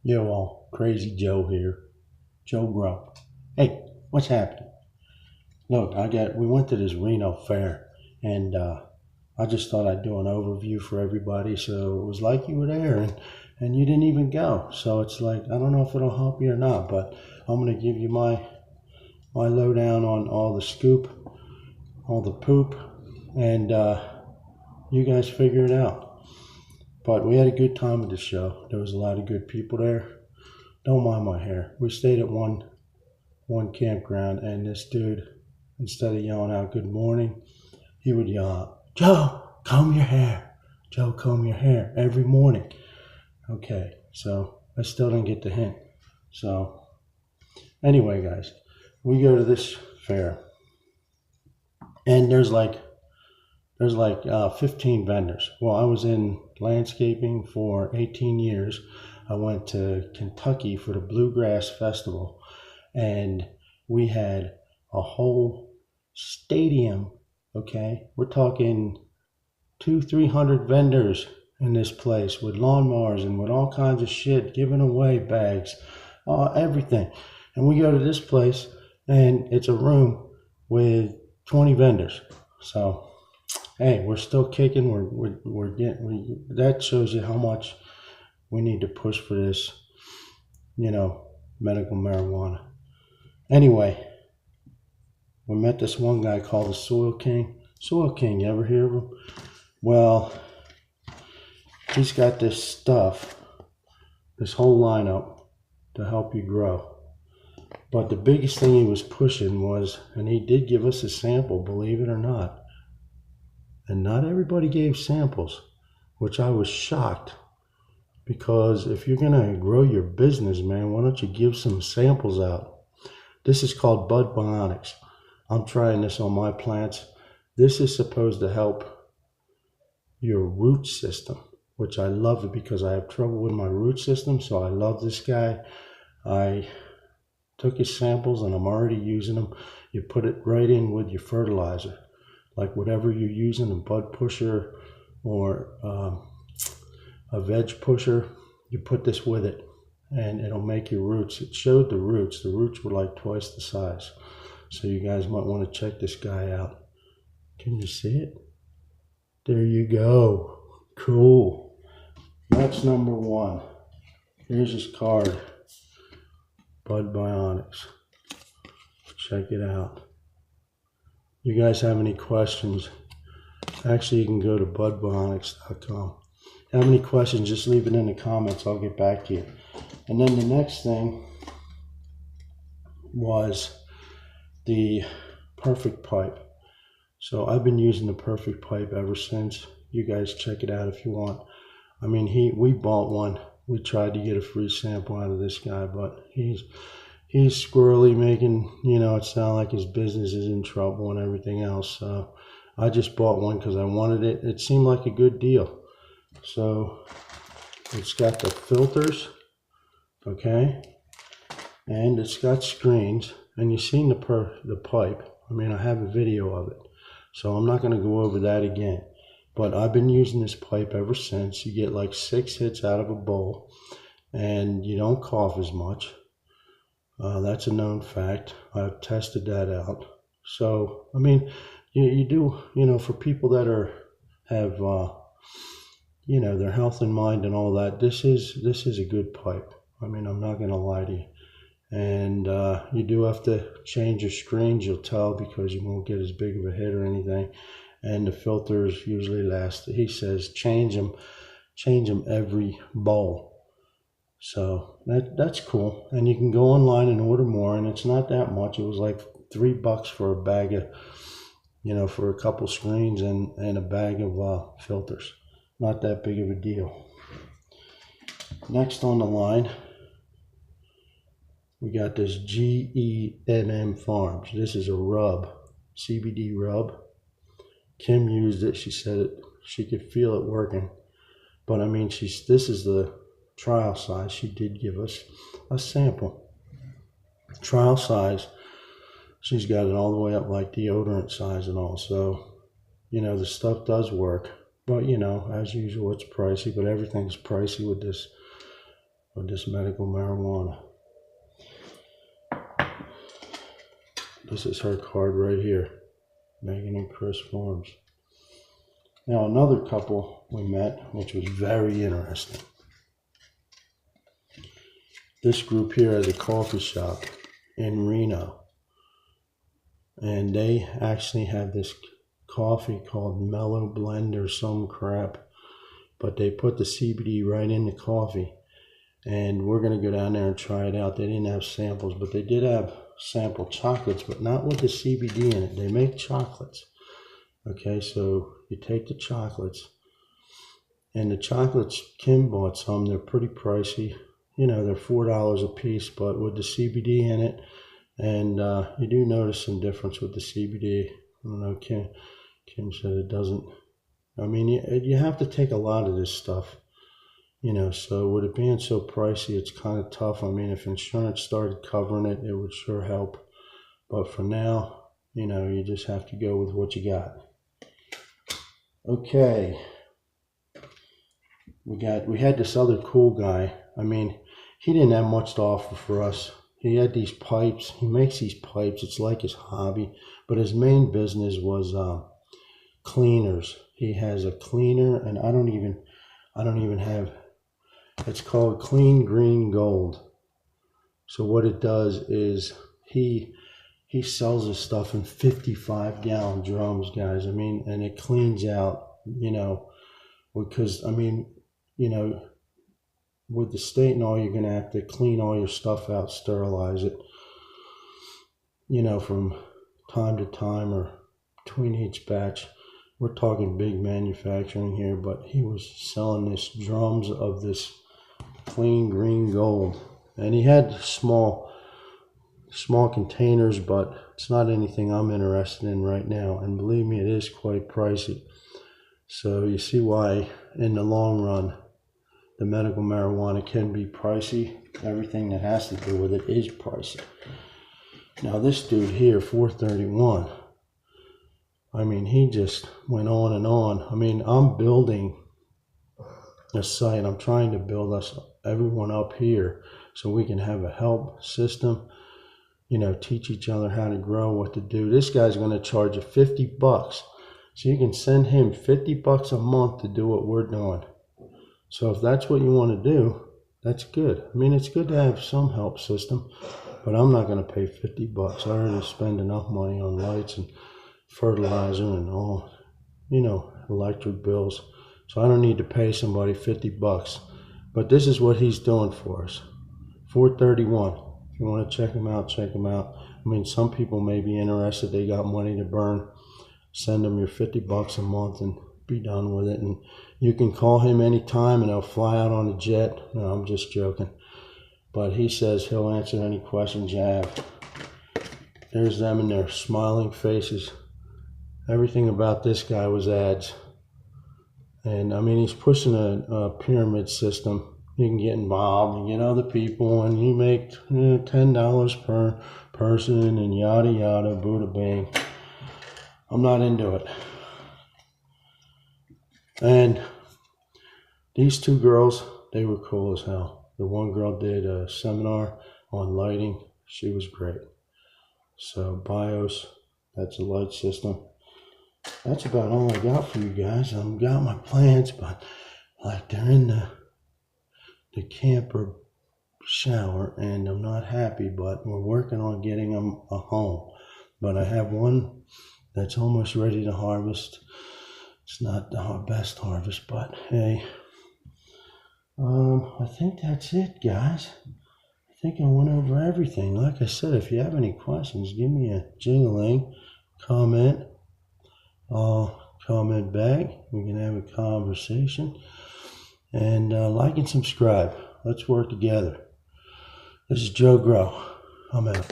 Yo, all crazy Joe here. Joe Grump. Hey, what's happening? Look, we went to this Reno fair, and I just thought I'd do an overview for everybody. So it was like you were there, and you didn't even go. So it's like I don't know if it'll help you or not, but I'm gonna give you my lowdown on all the scoop, all the poop, and you guys figure it out. But we had a good time at the show. There was a lot of good people there. Don't mind my hair. We stayed at one campground, and this dude, instead of yelling out good morning, he would yell out, Joe, comb your hair. Joe, comb your hair every morning. Okay, so I still didn't get the hint. So anyway, guys, we go to this fair, and there's like 15 vendors. Well, I was in landscaping for 18 years. I went to Kentucky for the Bluegrass Festival, and we had a whole stadium. Okay, we're talking 300 vendors in this place with lawnmowers and with all kinds of shit, giving away bags, everything. And we go to this place, and it's a room with 20 vendors. So hey, we're still kicking. We're getting. That shows you how much we need to push for this, medical marijuana. Anyway, we met this one guy called the Soil King. Soil King, you ever hear of him? Well, he's got this stuff, this whole lineup to help you grow. But the biggest thing he was pushing was, and he did give us a sample, believe it or not. And not everybody gave samples, which I was shocked. Because if you're going to grow your business, man, why don't you give some samples out? This is called Bud Bionics. I'm trying this on my plants. This is supposed to help your root system, which I love it because I have trouble with my root system. So I love this guy. I took his samples and I'm already using them. You put it right in with your fertilizer, like whatever you're using, a bud pusher or a veg pusher, you put this with it and it'll make your roots. It showed the roots. The roots were like twice the size. So you guys might want to check this guy out. Can you see it? There you go. Cool. That's number one. Here's his card. Bud Bionics. Check it out. You guys have any questions? Actually, you can go to budbionics.com. Have any questions, just leave it in the comments. I'll get back to you. And then the next thing was the Perfect Pipe. So I've been using the Perfect Pipe ever since. You guys check it out if you want. I mean, we bought one. We tried to get a free sample out of this guy, but he's squirrely, making, it sound like his business is in trouble and everything else. So I just bought one because I wanted it. It seemed like a good deal. So it's got the filters, okay, and it's got screens, and you've seen the pipe. I mean, I have a video of it, so I'm not going to go over that again. But I've been using this pipe ever since. You get like 6 hits out of a bowl, and you don't cough as much. That's a known fact. I've tested that out. So I mean, you do, for people that have their health in mind and all that, this is a good pipe. I mean, I'm not going to lie to you. And you do have to change your screens, you'll tell, because you won't get as big of a hit or anything. And the filters usually last, he says, change them every bowl. So that's cool. And you can go online and order more, and it's not that much. It was like $3 for a bag of, for a couple screens and a bag of filters. Not that big of a deal. Next on the line, we got this GENM Farms. This is a rub, CBD rub. Kim used it. She said she could feel it working. But I mean, this is the trial size. She did give us a sample. Trial size. She's got it all the way up like deodorant size and all. So, the stuff does work. But, as usual, it's pricey. But everything's pricey with this of this medical marijuana. This is her card right here, Megan and Chris Farms. Now another couple we met, which was very interesting. This group here has a coffee shop in Reno, and they actually have this coffee called Mellow Blend or some crap, but they put the CBD right in the coffee, and we're going to go down there and try it out. They didn't have samples, but they did have sample chocolates, but not with the CBD in it. They make chocolates. Okay, so you take the chocolates, and the chocolates, Kim bought some. They're pretty pricey. You know, they're $4 a piece, but with the CBD in it, and you do notice some difference with the CBD. I don't know, Kim said it doesn't. I mean, you have to take a lot of this stuff, you know, so with it being so pricey, it's kind of tough. I mean, if insurance started covering it, it would sure help. But for now, you know, you just have to go with what you got. Okay. We had this other cool guy. I mean, he didn't have much to offer for us. He had these pipes. He makes these pipes. It's like his hobby, but his main business was cleaners. He has a cleaner, and I don't even have. It's called Clean Green Gold. So what it does is he sells his stuff in 55-gallon drums, guys. I mean, and it cleans out, you know, because I mean, you know, with the state and all, you're going to have to clean all your stuff out, sterilize it, you know, from time to time or between each batch. We're talking big manufacturing here, but he was selling this drums of this Clean Green Gold. And he had small containers, but it's not anything I'm interested in right now. And believe me, it is quite pricey. So you see why in the long run, the medical marijuana can be pricey. Everything that has to do with it is pricey. Now this dude here, 431, I mean, he just went on and on. I mean, I'm building a site. I'm trying to build everyone up here so we can have a help system, you know, teach each other how to grow, what to do. This guy's going to charge you $50. So you can send him $50 a month to do what we're doing. So if that's what you want to do, that's good. I mean, it's good to have some help system, but I'm not going to pay $50. I already spend enough money on lights and fertilizer and all, you know, electric bills. So I don't need to pay somebody $50. But this is what he's doing for us. 431. If you want to check him out, check him out. I mean, some people may be interested. They got money to burn. Send them your $50 a month and be done with it. And you can call him anytime and he'll fly out on a jet. No, I'm just joking. But he says he'll answer any questions you have. There's them in their smiling faces. Everything about this guy was ads. And I mean, he's pushing a pyramid system. You can get involved and get other people, and you make $10 per person and yada yada, Buddha bang. I'm not into it. And these two girls, they were cool as hell. The one girl did a seminar on lighting. She was great. So BIOS, that's a light system. That's about all I got for you guys. I've got my plants, but like they're in the camper shower, and I'm not happy, but we're working on getting them a home. But I have one that's almost ready to harvest. It's not the best harvest, but hey, I think that's it, guys. I think I went over everything. Like I said, if you have any questions, give me a jingling, comment. I'll comment back. We can have a conversation. And like and subscribe. Let's work together. This is Joe Grow. I'm out.